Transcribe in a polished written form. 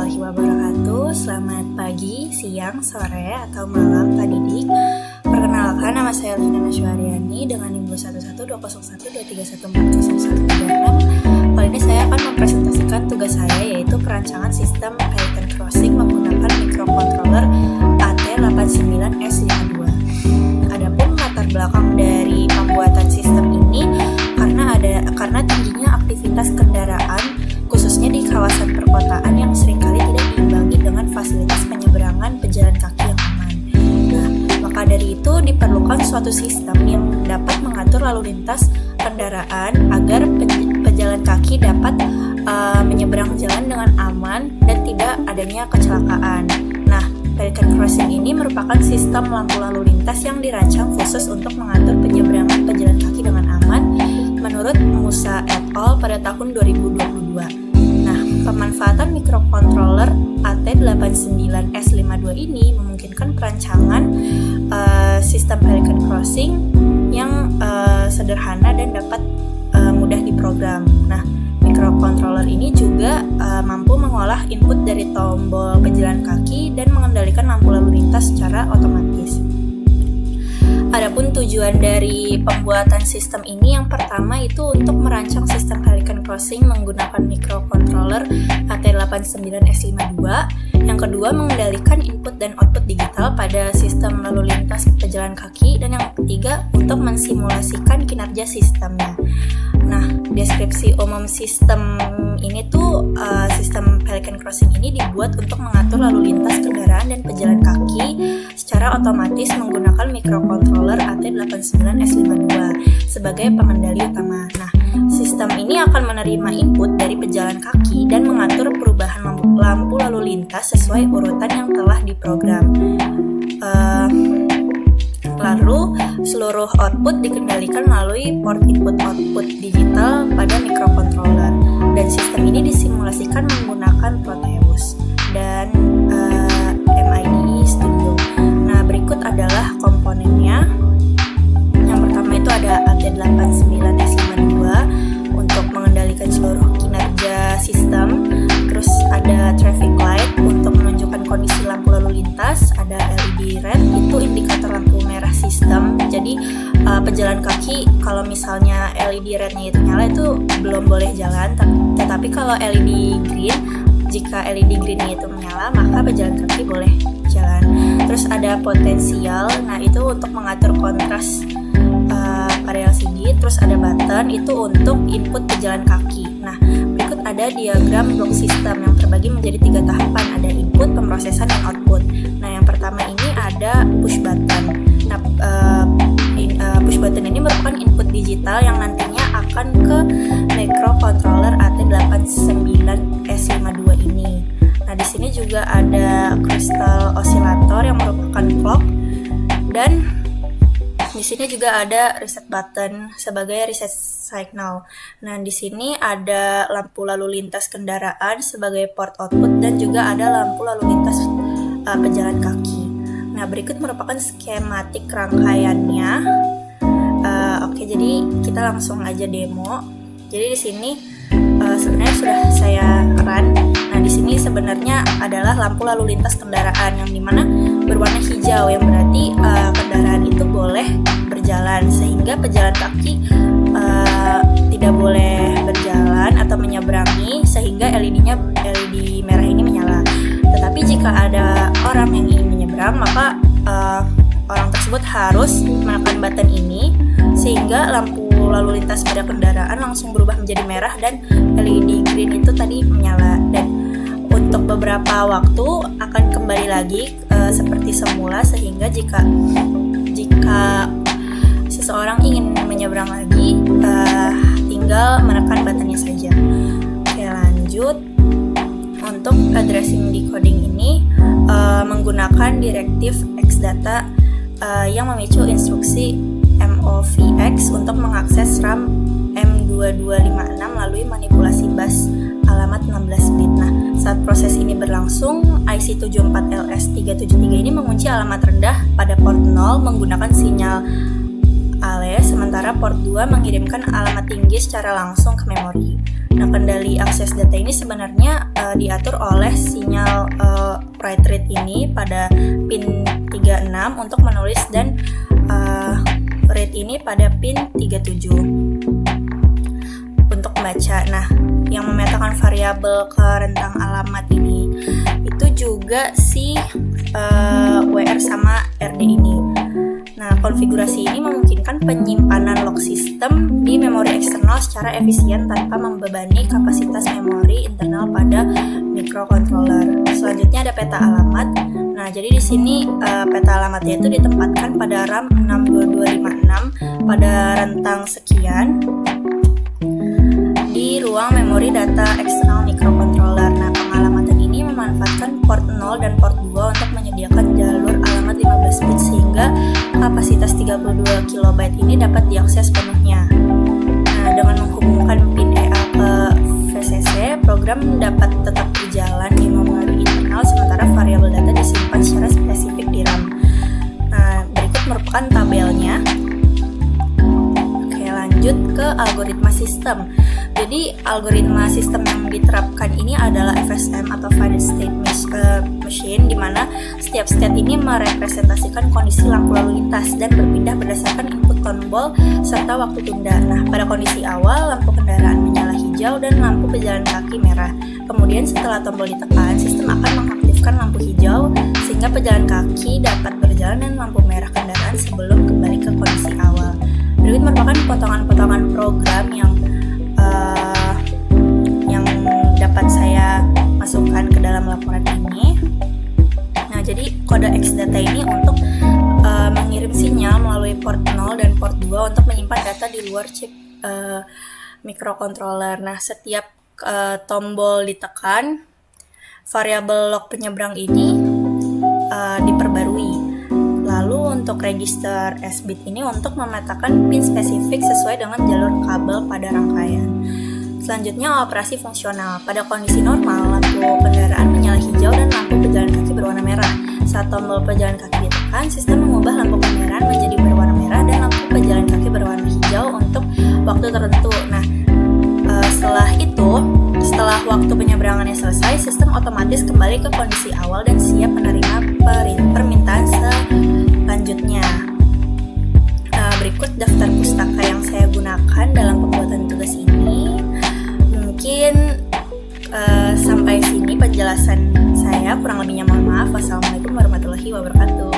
warahmatullahi wabarakatuh. Selamat pagi, siang, sore, atau malam Pak Didik. Perkenalkan, nama saya Lina Nasyuaryani dengan NIM 112012012140136. Kali ini saya akan mempresentasikan tugas saya, yaitu perancangan sistem Pelican Crossing menggunakan microcontroller AT89S52. Adapun latar belakang dari pembuatan sistem ini karena tingginya aktivitas kendaraan khususnya di kawasan perkotaan yang seringkali tidak diimbangi dengan fasilitas penyeberangan pejalan kaki yang aman. Nah, maka dari itu diperlukan suatu sistem yang dapat mengatur lalu lintas kendaraan agar pejalan kaki dapat menyeberang jalan dengan aman dan tidak adanya kecelakaan. Nah, Pelican Crossing ini merupakan sistem lampu lalu lintas yang dirancang khusus untuk mengatur penyeberangan pejalan kaki dengan aman menurut Musa et al. Pada tahun 2022. Nah, pemanfaatan microcontroller AT89S52 ini memungkinkan perancangan sistem Pelican Crossing yang sederhana dan dapat mudah diprogram. Nah, microcontroller ini juga mampu mengolah input dari tombol pejalan kaki dan mengendalikan lampu lalu lintas secara otomatis. Adapun tujuan dari pembuatan sistem ini yang pertama itu untuk merancang sistem Pelican Crossing menggunakan microcontroller AT89S52. Yang kedua, mengendalikan input dan output digital pada sistem lalu lintas pejalan kaki. Dan yang ketiga, untuk mensimulasikan kinerja sistemnya. Nah, deskripsi umum sistem ini tuh sistem Pelican Crossing ini dibuat untuk mengatur lalu lintas kendaraan dan pejalan kaki secara otomatis menggunakan microcontroller AT89S52 sebagai pengendali utama. Nah, sistem ini akan menerima input dari pejalan kaki dan mengatur perubahan lampu lalu lintas sesuai urutan yang telah diprogram. Lalu, seluruh output dikendalikan melalui port input-output digital pada microcontroller. Dan sistem ini disimulasikan menggunakan Proteus dan MIDE Studio. Nah, berikut adalah komponennya. Yang pertama itu ada AT89S52 untuk mengendalikan seluruh kinerja sistem. Terus ada traffic light untuk menunjukkan kondisi lampu lalu lintas. Ada LED red, itu indikator lampu merah sistem. Jadi pejalan kaki kalau misalnya LED rednya itu nyala itu belum boleh jalan. Tetapi kalau LED green, jika LED greennya itu menyala maka pejalan kaki boleh jalan. Terus ada potensial, nah itu untuk mengatur kontras pada LCD. Terus ada button, itu untuk input pejalan kaki. Nah, berikut ada diagram blok sistem yang terbagi menjadi 3 tahapan. Ada input, pemrosesan, dan output. Nah, yang pertama ini ada push button. Nah, push button ini merupakan input digital yang nantinya akan ke microcontroller AT89S52 ini. Nah, di sini juga ada crystal oscillator yang merupakan clock, dan di sini juga ada reset button sebagai reset signal. Nah, di sini ada lampu lalu lintas kendaraan sebagai port output dan juga ada lampu lalu lintas pejalan kaki. Nah, berikut merupakan skematik rangkaiannya. Oke, jadi kita langsung aja demo. Jadi di sini sebenarnya sudah saya run. Nah, di sini sebenarnya adalah lampu lalu lintas kendaraan yang dimana berwarna hijau, yang berarti kendaraan itu boleh berjalan, sehingga pejalan kaki tidak boleh berjalan atau menyeberangi, sehingga LED merah ini menyala. Tetapi jika ada orang yang ingin menyeberang, maka orang tersebut harus menekan button ini sehingga lampu lalu lintas pada kendaraan langsung berubah menjadi merah dan LED green itu tadi menyala. Dan untuk beberapa waktu akan kembali lagi seperti semula, sehingga jika seseorang ingin menyeberang lagi tinggal menekan buttonnya saja. Oke, lanjut. Untuk addressing decoding ini menggunakan direktif Xdata yang memicu instruksi MOVX untuk mengakses RAM M2256 melalui manipulasi bus alamat 16 bit. Nah, saat proses ini berlangsung, IC74LS373 ini mengunci alamat rendah pada port 0 menggunakan sinyal ALE, sementara port 2 mengirimkan alamat tinggi secara langsung ke memori. Nah, kendali akses data ini sebenarnya diatur oleh sinyal write read ini pada pin 36 untuk menulis dan read ini pada pin 37 untuk membaca. Nah, yang memetakan variabel ke rentang alamat ini itu juga si WR sama RD ini. Nah, konfigurasi ini memungkinkan penyimpanan log sistem di memori eksternal secara efisien tanpa membebani kapasitas memori internal pada microcontroller. Selanjutnya ada peta alamat. Nah, jadi di sini peta alamatnya itu ditempatkan pada RAM 62256 pada rentang sekian di ruang memori data eksternal microcontroller. Nah, pengalamatan ini memanfaatkan port 0 dan port 2 untuk menyediakan jalur alamat 15 bit sehingga kapasitas 32 KB ini dapat diakses penuhnya. Nah, dengan menghubungkan pin EA ke VCC, program dapat tetap berjalan di memori internal sementara variabel data disimpan secara spesifik di RAM. Nah, berikut merupakan tabelnya. Oke, lanjut ke algoritma sistem. Jadi algoritma sistem yang diterapkan ini adalah FSM atau Finite State Machine, di mana setiap state ini merepresentasikan kondisi lampu lalu lintas dan berpindah berdasarkan input tombol serta waktu tunda. Nah, pada kondisi awal lampu kendaraan menyala hijau dan lampu pejalan kaki merah. Kemudian setelah tombol ditekan, sistem akan mengaktifkan lampu hijau sehingga pejalan kaki dapat berjalan dan lampu merah kendaraan sebelum kembali ke kondisi awal. Berikut merupakan potongan-potongan program yang dapat saya masukkan ke dalam laporan ini. Nah, jadi kode X-data ini untuk mengirim sinyal melalui port 0 dan port 2 untuk menyimpan data di luar chip microcontroller. Nah, setiap tombol ditekan, variabel log penyeberang ini diperbarui. Lalu untuk register S-bit ini untuk memetakan pin spesifik sesuai dengan jalur kabel pada rangkaian. Selanjutnya operasi fungsional. Pada kondisi normal, lampu kendaraan menyala hijau dan lampu pejalan kaki berwarna merah. Saat tombol pejalan kaki ditekan, sistem mengubah lampu kendaraan menjadi berwarna merah dan lampu pejalan kaki berwarna hijau untuk waktu tertentu. Nah, setelah waktu penyeberangannya selesai, sistem otomatis kembali ke kondisi awal dan siap menerima permintaan selanjutnya. Berikut daftar pustaka yang saya gunakan dalam pembuatan tugas ini. Mungkin sampai sini penjelasan saya, kurang lebihnya mohon maaf. Wassalamualaikum warahmatullahi wabarakatuh.